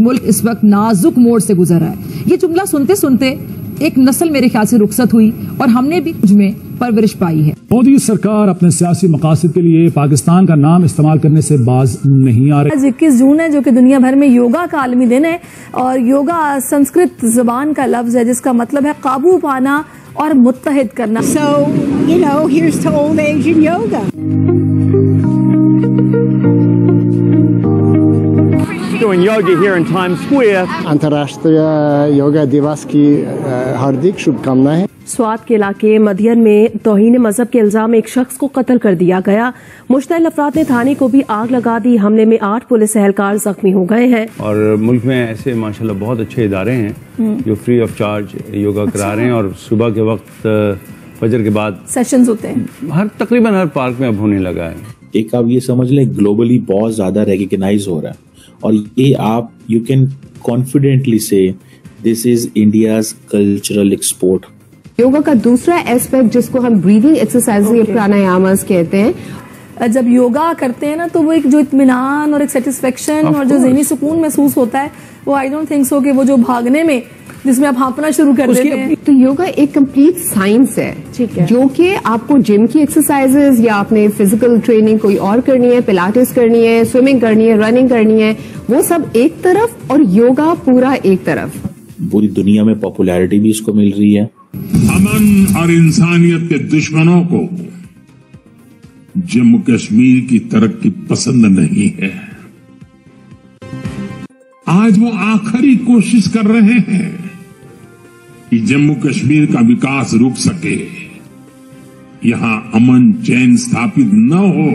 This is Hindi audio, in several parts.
मुल्क इस वक्त नाजुक मोड़ से गुजर रहा है। ये जुमला सुनते सुनते एक नस्ल मेरे ख्याल से रुखसत हुई और हमने भी कुछ में परवरिश पाई है। मोदी सरकार अपने सियासी मकासद के लिए पाकिस्तान का नाम इस्तेमाल करने से बाज नहीं आ रही। आज 21 जून है जो कि दुनिया भर में योगा का आलमी दिन है और योगा संस्कृत जबान का लफ्ज है जिसका मतलब है काबू पाना और मुत्तहिद करना। So, you know, here's to old age and yoga. Doing yoga here in Times Square. अंतर्राष्ट्रीय योगा दिवस की हार्दिक शुभकामनाएं। स्वात के इलाके मधियन में तौहीन मजहब के इल्जाम में एक शख्स को कत्ल कर दिया गया। मुश्तइल अफराद ने थाने को भी आग लगा दी। हमले में 8 पुलिस एहलकार जख्मी हो गए हैं। और मुल्क में ऐसे माशाल्लाह बहुत अच्छे इदारे हैं जो फ्री ऑफ चार्ज योगा करा रहे हैं और सुबह के वक्त फजर के बाद सेशंस होते हैं। तकरीबन हर पार्क में अब होने लगा है। एक आप ये समझ लें ग्लोबली बहुत ज्यादा रिकॉग्नाइज हो रहा है और ये आप यू कैन कॉन्फिडेंटली से this is India's cultural export. Yoga का दूसरा एस्पेक्ट जिसको हम ब्रीदिंग एक्सरसाइज या प्राणायामास कहते हैं, जब योगा करते हैं ना तो वो एक जो इत्मीनान और एक सेटिस्फेक्शन और जो ज़हनी सुकून महसूस होता है वो आई डोंट थिंक सो कि वो जो भागने में जिसमें आप हाँफना शुरू कर देते हैं। तो योगा एक कंप्लीट साइंस है, ठीक है, जो कि आपको जिम की एक्सरसाइजेज या आपने फिजिकल ट्रेनिंग कोई और करनी है, पिलाटेस करनी है, स्विमिंग करनी है, रनिंग करनी है, वो सब एक तरफ और योगा पूरा एक तरफ। पूरी दुनिया में पॉपुलैरिटी भी इसको मिल रही है। अमन और इंसानियत के दुश्मनों को जम्मू कश्मीर की तरक्की पसंद नहीं है। आज वो आखिरी कोशिश कर रहे हैं कि जम्मू कश्मीर का विकास रुक सके, यहां अमन चैन स्थापित न हो।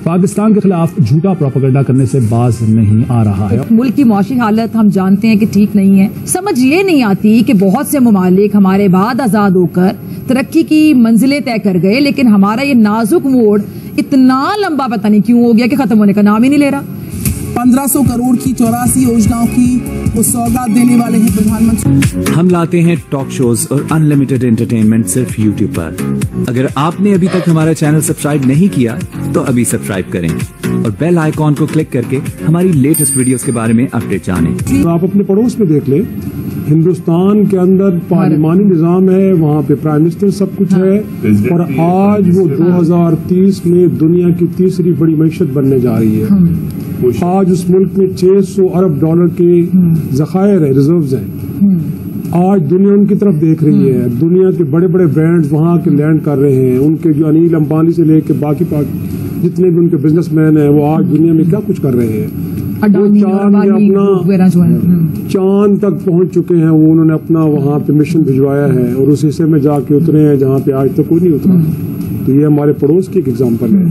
पाकिस्तान के खिलाफ झूठा प्रोपेगेंडा करने से बाज नहीं आ रहा है। मुल्क की मौशी हालत हम जानते हैं कि ठीक नहीं है। समझ ये नहीं आती कि बहुत से ममालिक हमारे बाद आजाद होकर तरक्की की मंजिलें तय कर गए, लेकिन हमारा ये नाजुक मोड़ इतना लंबा पता नहीं क्यों हो गया कि खत्म होने का नाम ही नहीं ले रहा। 1500 करोड़ की 84 योजनाओं की वो सौगात देने वाले हैं प्रधानमंत्री। हम लाते हैं टॉक शोज और अनलिमिटेड एंटरटेनमेंट सिर्फ यूट्यूब पर। अगर आपने अभी तक हमारा चैनल सब्सक्राइब नहीं किया तो अभी सब्सक्राइब करें और बेल आइकॉन को क्लिक करके हमारी लेटेस्ट वीडियोस के बारे में अपडेट जानें। तो आप अपने पड़ोस में देख लें, हिंदुस्तान के अंदर पार्लिमानी निजाम है, वहाँ पे प्राइम मिनिस्टर सब कुछ है और आज वो 2030 में दुनिया की तीसरी बड़ी मईशत बनने जा रही है। आज उस मुल्क में 600 अरब डॉलर के जखायर है, रिजर्व्स हैं। आज दुनिया उनकी तरफ देख रही है। दुनिया के बड़े बड़े ब्रांड्स वहाँ के लैंड कर रहे हैं। उनके जो अनिल अंबानी से लेके बाकी जितने भी उनके बिजनेसमैन हैं वो आज दुनिया में क्या कुछ कर रहे हैं। वो चांद तक पहुंच चुके हैं। वो उन्होंने अपना वहाँ पे मिशन भिजवाया है और उस हिस्से में जाके उतरे हैं जहाँ पे आज तक कोई नहीं उतरा। तो ये हमारे पड़ोस की एक एग्जाम्पल है।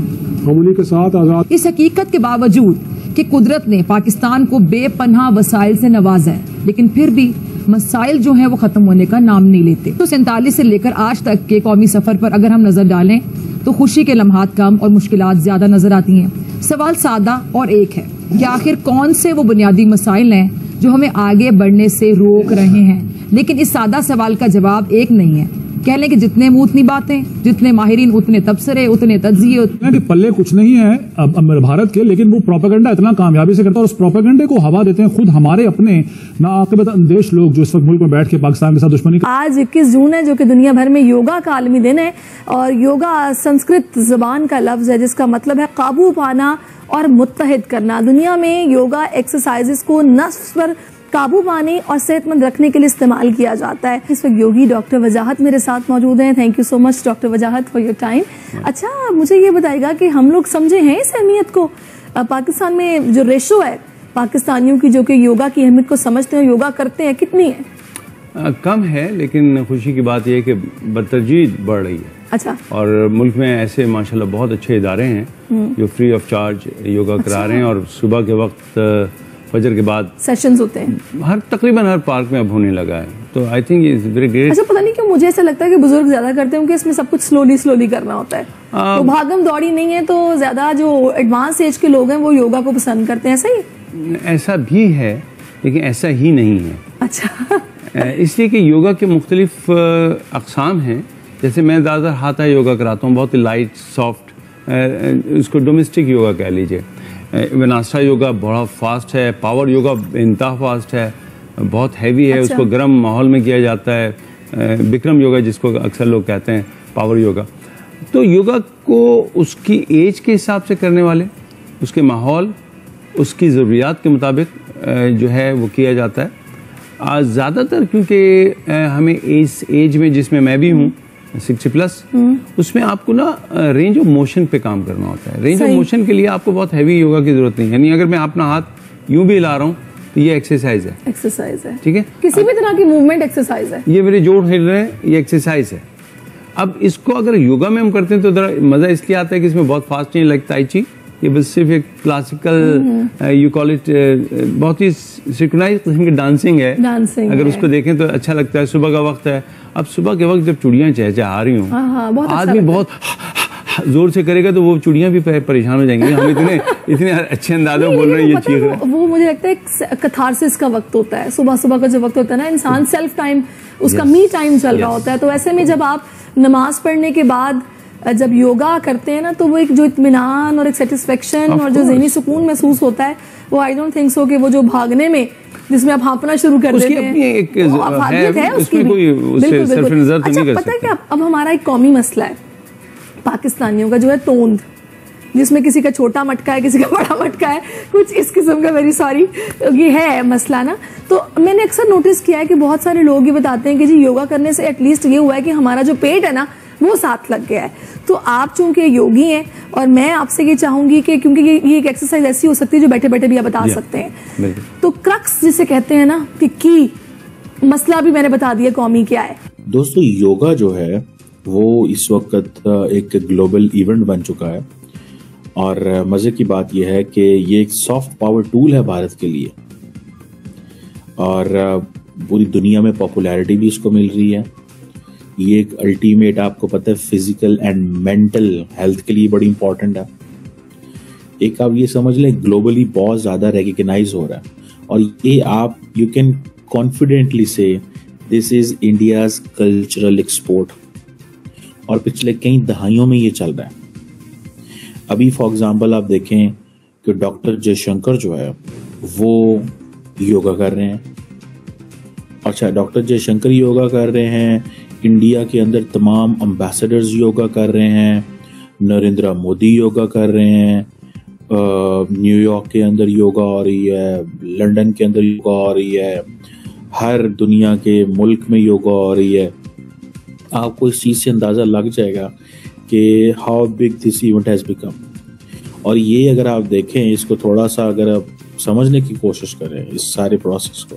हम उन्हीं के साथ आजाद। इस हकीकत के बावजूद कि कुदरत ने पाकिस्तान को बेपनाह वसाइल से नवाजा है, लेकिन फिर भी मसाइल जो हैं वो खत्म होने का नाम नहीं लेते। तो 47 से लेकर आज तक के कौमी सफर पर अगर हम नजर डालें तो खुशी के लम्हात कम और मुश्किलात ज्यादा नजर आती हैं। सवाल सादा और एक है कि आखिर कौन से वो बुनियादी मसाइल हैं जो हमें आगे बढ़ने से रोक रहे हैं। लेकिन इस सादा सवाल का जवाब एक नहीं है। कह लें कि जितने मुंह उतनी बातें, जितने माहिरीन उतने तबसरे, उतने तज्जिये। पल्ले कुछ नहीं है अब भारत के, लेकिन वो प्रोपेगेंडा इतना कामयाबी से करता है और उस प्रोपेगेंडे को हवा देते हैं खुद हमारे अपने नाआकिबत अंदेश लोग जो इस वक्त मुल्क में बैठ के पाकिस्तान के साथ दुश्मनी। आज 21 जून है जो कि दुनिया भर में योगा का आलमी दिन है और योगा संस्कृत जबान का लफ्ज है जिसका मतलब है काबू पाना और मुत्तहिद करना। दुनिया में योगा एक्सरसाइजेस को नफ्स पर काबू पाने और सेहतमंद रखने के लिए इस्तेमाल किया जाता है। इस वक्त योगी डॉक्टर वजाहत मेरे साथ मौजूद हैं। Thank you so much doctor Wajahat for your time. अच्छा, मुझे ये बताइएगा कि हम लोग समझे हैं इस अहमियत को? पाकिस्तान में जो रेशो है पाकिस्तानियों की जो कि योगा की अहमियत को समझते हैं, योगा करते हैं, कितनी है? कम है, लेकिन खुशी की बात यह है कि बतरजीह बढ़ रही है। अच्छा। और मुल्क में ऐसे माशाल्लाह बहुत अच्छे इदारे हैं जो फ्री ऑफ चार्ज योगा करा रहे हैं और सुबह के वक्त फजर के बाद सेशंस होते हैं। तकरीबन हर पार्क में अब होने लगा है। तो I think is very great. अच्छा, पता नहीं क्यों मुझे ऐसा लगता है कि बुजुर्ग ज्यादा करते हैं क्योंकि इसमें सब कुछ स्लोली करना होता है। तो भागम दौड़ी नहीं है तो ज्यादा जो एडवांस एज के लोग हैं वो योगा को पसंद करते हैं। सही, ऐसा भी है लेकिन ऐसा ही नहीं है। अच्छा। इसलिए कि योगा के मुख्तलिफ अक़साम हैं। जैसे मैं ज़्यादातर हाथा योगा कराता हूँ, बहुत ही लाइट सॉफ्ट, उसको डोमेस्टिक योगा कह लीजिए। विनाशा योगा बहुत फास्ट है, पावर योगा इंतहा फास्ट है, बहुत हैवी है। अच्छा। उसको गर्म माहौल में किया जाता है। बिक्रम योगा जिसको अक्सर लोग कहते हैं, पावर योगा। तो योगा को उसकी एज के हिसाब से करने वाले, उसके माहौल, उसकी ज़रूरियात के मुताबिक जो है वो किया जाता है। ज़्यादातर क्योंकि हमें एज में जिसमें मैं भी हूँ 60+, उसमें आपको ना रेंज ऑफ मोशन पे काम करना होता है। रेंज ऑफ मोशन के लिए आपको बहुत हैवी योगा की जरूरत नहीं है। यानी अगर मैं अपना हाथ यूं भी हिला रहा हूँ तो ये एक्सरसाइज है, ठीक है। किसी भी तरह की मूवमेंट एक्सरसाइज है। ये मेरे जोड़ हिल रहे हैं, ये एक्सरसाइज है। अब इसको अगर योगा में हम करते हैं तो जरा मजा इसलिए आता है कि इसमें बहुत फास्ट नहीं लगता ताई ची। ये बस सिर्फ एक क्लासिकल यू कॉल इट बहुत ही सिंक्रोनाइज किस्म की डांसिंग है। अगर उसको देखें तो अच्छा लगता है। सुबह का वक्त है, अब सुबह के वक्त जब चूड़ियां चहचहा रही हूँ, आदमी बहुत जोर से करेगा तो वो चूड़ियां भी परेशान हो जाएंगी। हम इतने अच्छे अंदाज में बोल रहे हैं, ये चीख रहे हैं। वो मुझे लगता है एक कथारसिस का वक्त होता है। सुबह का जो वक्त होता है ना, इंसान सेल्फ टाइम, उसका मी टाइम चल रहा होता है। तो ऐसे में जब आप नमाज पढ़ने के बाद जब योगा करते हैं ना, तो वो एक जो इत्मीनान और एक सेटिस्फेक्शन और जो ज़हनी सुकून महसूस होता है, वो आई डोंट थिंक सो कि वो जो भागने में जिसमें आप हाँफना शुरू कर देते हैं, वो अफादियत है उसकी भी। बिल्कुल। अच्छा, पता है क्या, अब हमारा एक कौमी मसला है पाकिस्तानियों का, जो है तोंद, जिसमें किसी का छोटा मटका है, किसी का बड़ा मटका है, कुछ इस किस्म का। वेरी सॉरी, ये है मसला ना। तो मैंने अक्सर नोटिस किया है कि बहुत सारे लोग ये बताते हैं कि जी योगा करने से एटलीस्ट ये हुआ है कि हमारा जो पेट है ना वो साथ लग गया है। तो आप चूंकि योगी हैं और मैं आपसे ये चाहूंगी कि क्योंकि ये एक एक्सरसाइज ऐसी हो सकती है जो बैठे बैठे भी आप बता सकते हैं, तो क्रक्स जिसे कहते हैं ना कि की मसला भी मैंने बता दिया कौमी क्या है। दोस्तों, योगा जो है वो इस वक्त एक ग्लोबल इवेंट बन चुका है और मजे की बात यह है कि ये एक सॉफ्ट पावर टूल है भारत के लिए और पूरी दुनिया में पॉपुलैरिटी भी इसको मिल रही है। ये एक अल्टीमेट, आपको पता है, फिजिकल एंड मेंटल हेल्थ के लिए बड़ी इंपॉर्टेंट है। एक आप ये समझ लें, ग्लोबली बहुत ज्यादा रिकॉग्नाइज हो रहा है और ये आप यू कैन कॉन्फिडेंटली से this is India's cultural export और पिछले कई दहाइयों में ये चल रहा है। अभी फॉर एग्जाम्पल आप देखें कि डॉक्टर जयशंकर जो है वो योगा कर रहे हैं। अच्छा, डॉक्टर जयशंकर योगा कर रहे हैं, इंडिया के अंदर तमाम एम्बेसडर्स योगा कर रहे हैं, नरेंद्र मोदी योगा कर रहे हैं, न्यूयॉर्क के अंदर योगा हो रही है, लंदन के अंदर योगा हो रही है, हर दुनिया के मुल्क में योगा हो रही है। आपको इस चीज से अंदाजा लग जाएगा कि how big this event has become. और ये अगर आप देखें, इसको थोड़ा सा अगर आप समझने की कोशिश करें इस सारे प्रोसेस को,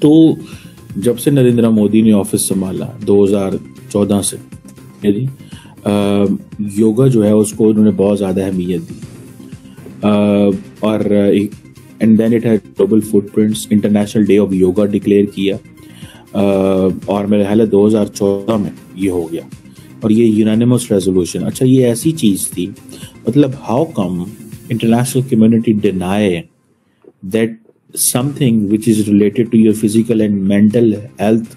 तो जब से नरेंद्र मोदी ने ऑफिस संभाला 2014 से, योगा जो है उसको उन्होंने बहुत ज्यादा अहमियत दी और and then it had global footprints. International day of yoga declare किया और मेरे ख्याल है 2014 में ये हो गया और ये यूनानिमस रेजोल्यूशन। अच्छा, ये ऐसी चीज थी, मतलब how come international community deny that something which is related to your physical and mental health,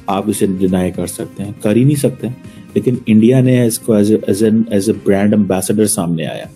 आप इसे डिनाई कर सकते हैं, कर ही नहीं सकते। लेकिन इंडिया ने इसको एज ए ब्रांड एम्बेसडर सामने आया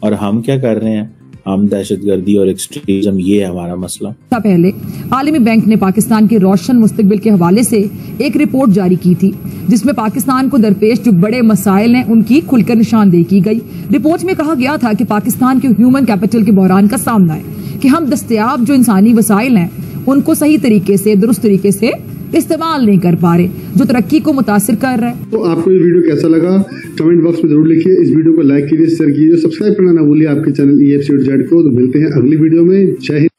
और हम क्या कर रहे हैं, हम दहशतगर्दी और एक्सट्रीमिज्म, ये है हमारा मसला। पहले आलमी बैंक ने पाकिस्तान के रोशन मुस्तकबिल के हवाले से एक रिपोर्ट जारी की थी जिसमें पाकिस्तान को दरपेश जो बड़े मसाइल हैं उनकी खुलकर निशानदेही की गई। रिपोर्ट में कहा गया था कि पाकिस्तान के ह्यूमन कैपिटल के बहरान का सामना है कि हम दस्तयाब जो इंसानी वसाइल हैं उनको सही तरीके से, दुरुस्त तरीके से इस्तेमाल नहीं कर पा रहे, जो तरक्की को मुतासिर कर रहा है। तो आपको ये वीडियो कैसा लगा कमेंट बॉक्स में जरूर लिखिए। इस वीडियो को लाइक कीजिए, शेयर कीजिए, सब्सक्राइब करना ना भूलिए आपके चैनल EFC को। तो मिलते हैं अगली वीडियो में। जय हिंद।